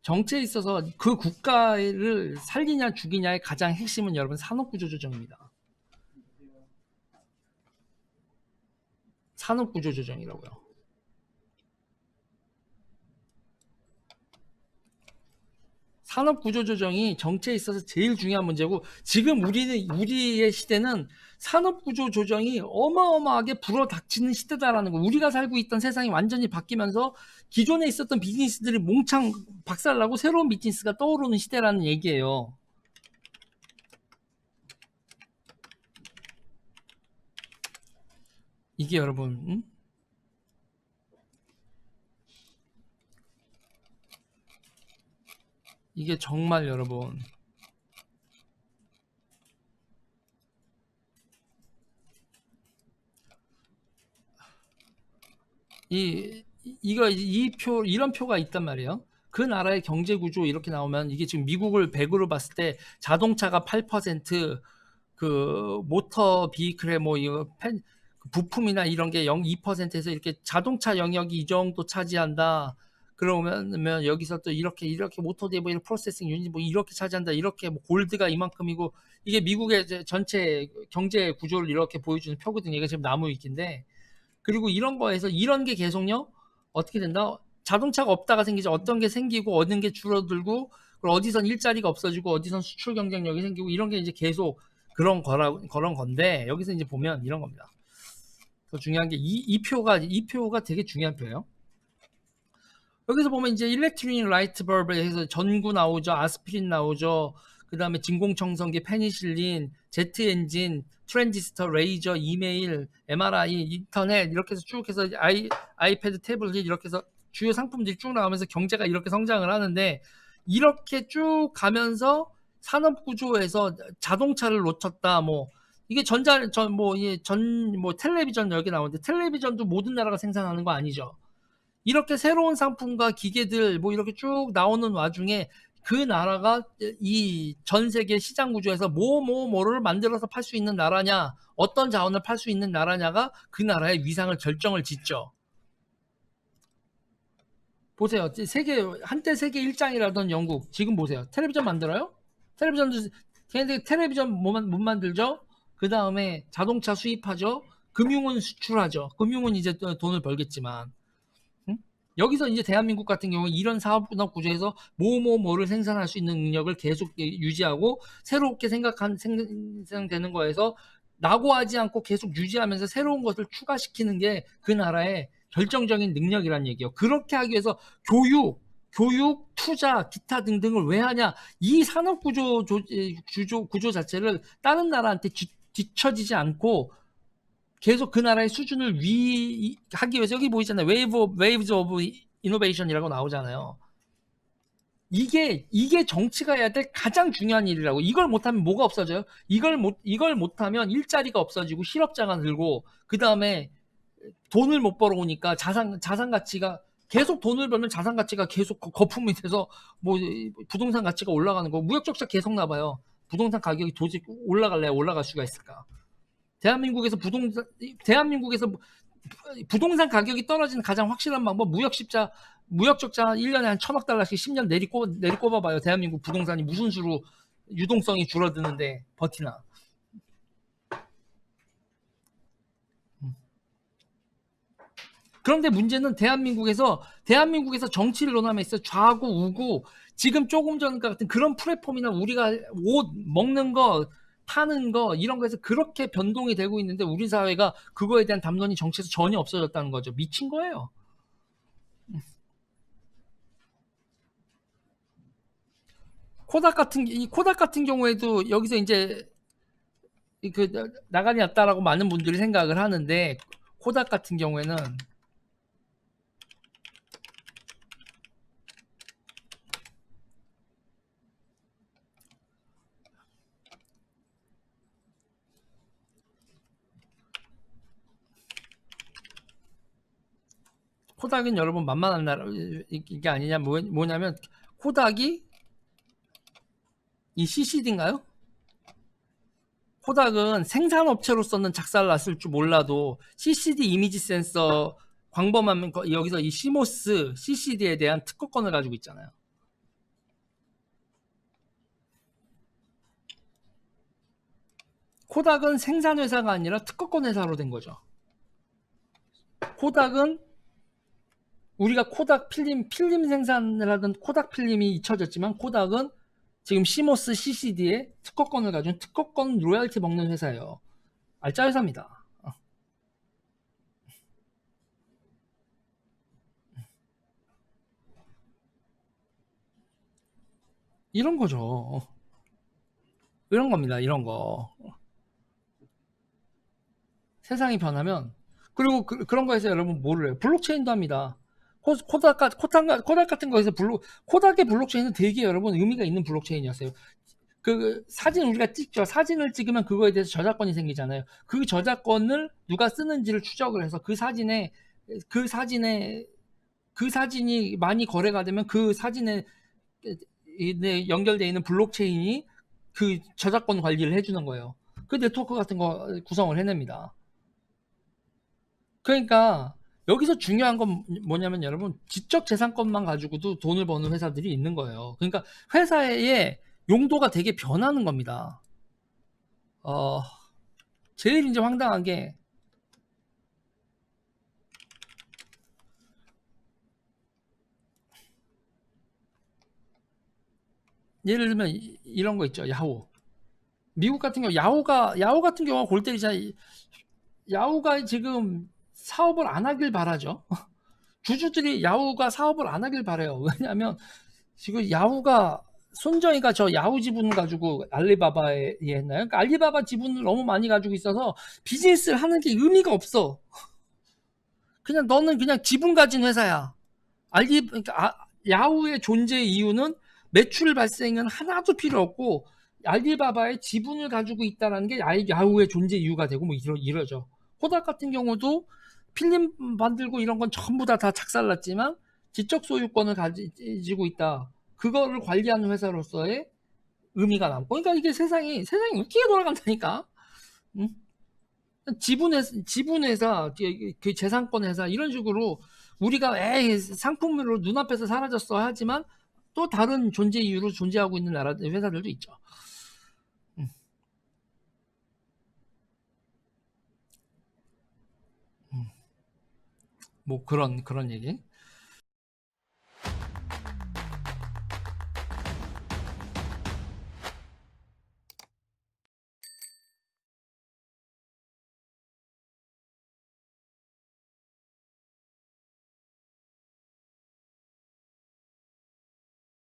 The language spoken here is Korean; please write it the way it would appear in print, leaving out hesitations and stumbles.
정치에 있어서 그 국가를 살리냐 죽이냐의 가장 핵심은 여러분 산업구조 조정입니다. 산업구조 조정이라고요. 산업구조 조정이 정치에 있어서 제일 중요한 문제고, 지금 우리의 시대는 산업구조 조정이 어마어마하게 불어닥치는 시대다라는 거. 우리가 살고 있던 세상이 완전히 바뀌면서 기존에 있었던 비즈니스들이 몽창 박살나고 새로운 비즈니스가 떠오르는 시대라는 얘기예요. 이게 여러분, 이게 정말 여러분, 이런 표가 있단 말이에요. 그 나라의 경제 구조 이렇게 나오면, 이게 지금 미국을 100으로 봤을 때 자동차가 8%, 그 모터 비클의 뭐 부품이나 이런 게 2%에서 이렇게 자동차 영역이 이 정도 차지한다. 그러면 여기서 또 이렇게 모터 데이터 프로세싱 유닛 뭐 이렇게 차지한다. 이렇게 뭐 골드가 이만큼이고, 이게 미국의 전체 경제 구조를 이렇게 보여주는 표거든요. 이게 지금 나무위키인데, 그리고 이런 거에서 이런 게 계속요 어떻게 된다? 자동차가 없다가 생기죠. 어떤 게 생기고 어느 게 줄어들고, 그리고 어디선 일자리가 없어지고 어디선 수출 경쟁력이 생기고, 이런 게 이제 계속 그런 건데, 여기서 이제 보면 이런 겁니다. 더 중요한 게 이 표가 되게 중요한 표예요. 여기서 보면 이제 일렉트릭 라이트 벌브 해서 전구 나오죠, 아스피린 나오죠, 그 다음에 진공청성기, 페니실린, 제트 엔진, 트랜지스터, 레이저, 이메일, MRI, 인터넷, 이렇게 해서 쭉 해서 아이패드, 태블릿, 이렇게 해서 주요 상품들이 쭉 나오면서 경제가 이렇게 성장을 하는데, 이렇게 쭉 가면서 산업 구조에서 자동차를 놓쳤다. 뭐 이게 텔레비전 여기 나오는데, 텔레비전도 모든 나라가 생산하는 거 아니죠. 이렇게 새로운 상품과 기계들 뭐 이렇게 쭉 나오는 와중에, 그 나라가 이 전 세계 시장 구조에서 뭐를 만들어서 팔 수 있는 나라냐, 어떤 자원을 팔 수 있는 나라냐가 그 나라의 위상을 결정을 짓죠. 보세요. 한때 세계 1장이라던 영국, 지금 보세요. 텔레비전 만들어요? 걔네들 텔레비전 못 만들죠? 그 다음에 자동차 수입하죠? 금융은 수출하죠. 금융은 이제 돈을 벌겠지만, 여기서 이제 대한민국 같은 경우 이런 사업 구조에서 뭐를 생산할 수 있는 능력을 계속 유지하고, 새롭게 생산되는 거에서 낙오하지 않고 계속 유지하면서 새로운 것을 추가시키는 게 그 나라의 결정적인 능력이란 얘기예요. 그렇게 하기 위해서 교육, 투자, 기타 등등을 왜 하냐? 이 산업 구조 자체를 다른 나라한테 뒤처지지 않고 계속 그 나라의 수준을 하기 위해서, 여기 보이잖아요. 웨이브즈 오브 이노베이션이라고 나오잖아요. 이게 정치가 해야 될 가장 중요한 일이라고. 이걸 못하면 뭐가 없어져요? 이걸 못하면 일자리가 없어지고 실업자가 늘고, 그 다음에 돈을 못 벌어오니까 자산 가치가, 계속 돈을 벌면 자산 가치가 계속 거품이 돼서 뭐 부동산 가치가 올라가는 거, 무역 적자 계속 나봐요. 부동산 가격이 도저히 올라갈 수가 있을까? 대한민국에서 부동산 가격이 떨어지는 가장 확실한 방법, 무역 적자 1년에 한 1,000억 달러씩 10년 내리꼽아봐요. 대한민국 부동산이 무슨 수로 유동성이 줄어드는데 버티나. 그런데 문제는 대한민국에서 정치를 논하면 있어 좌고 우고, 지금 조금 전 같은 그런 플랫폼이나 우리가 옷 먹는 거, 타는 거, 이런 거에서 그렇게 변동이 되고 있는데, 우리 사회가 그거에 대한 담론이 정치에서 전혀 없어졌다는 거죠. 미친 거예요. 코닥 같은 경우에도 여기서 이제 나가리 났다라고 많은 분들이 생각을 하는데, 코닥 같은 경우에는 코닥은 여러분 만만한 나라 이게 아니냐. 뭐냐면, 코닥이 이 CCD인가요? 코닥은 생산업체로서는 작살났을 줄 몰라도 CCD 이미지 센서 광범하면 여기서 이 CMOS CCD에 대한 특허권을 가지고 있잖아요. 코닥은 생산회사가 아니라 특허권 회사로 된 거죠. 코닥은 우리가 코닥 필름 생산을 하던 코닥 필름이 잊혀졌지만 코닥은 지금 시모스 CCD의 특허권을 가진 특허권 로열티 먹는 회사예요. 알짜 회사입니다. 이런 거죠. 이런 겁니다. 이런 거. 세상이 변하면 그리고 그런 거에서 여러분 뭐를 해요? 블록체인도 합니다. 코닥 같은 거에서 코닥의 블록체인은 되게 여러분 의미가 있는 블록체인이었어요. 그 사진 우리가 찍죠. 사진을 찍으면 그거에 대해서 저작권이 생기잖아요. 그 저작권을 누가 쓰는지를 추적을 해서 그 사진이 많이 거래가 되면 그 사진에 연결되어 있는 블록체인이 그 저작권 관리를 해주는 거예요. 그 네트워크 같은 거 구성을 해냅니다. 그러니까 여기서 중요한 건 뭐냐면 여러분 지적 재산권만 가지고도 돈을 버는 회사들이 있는 거예요. 그러니까 회사의 용도가 되게 변하는 겁니다. 제일 이제 황당한 게 예를 들면 이런 거 있죠. 야후. 미국 같은 경우 야후 같은 경우가 골 때리잖아요. 야후가 지금 사업을 안 하길 바라죠. 주주들이 야후가 사업을 안 하길 바래요. 왜냐하면 지금 야후가 손정희가 저 야후 지분을 가지고 알리바바에 했나요? 그러니까 알리바바 지분을 너무 많이 가지고 있어서 비즈니스를 하는 게 의미가 없어. 그냥 너는 그냥 지분 가진 회사야. 그러니까 야후의 존재 이유는 매출 발생은 하나도 필요 없고 알리바바의 지분을 가지고 있다는 게 야후의 존재 이유가 되고 뭐 이러죠. 코닥 같은 경우도 필름 만들고 이런 건 전부 다 작살났지만 지적 소유권을 가지고 있다. 그거를 관리하는 회사로서의 의미가 남고. 그러니까 이게 세상이 웃기게 돌아간다니까. 응? 지분회사, 그 재산권 회사 이런 식으로 우리가 상품으로 눈앞에서 사라졌어 하지만 또 다른 존재 이유로 존재하고 있는 회사들도 있죠. 뭐 그런 얘기.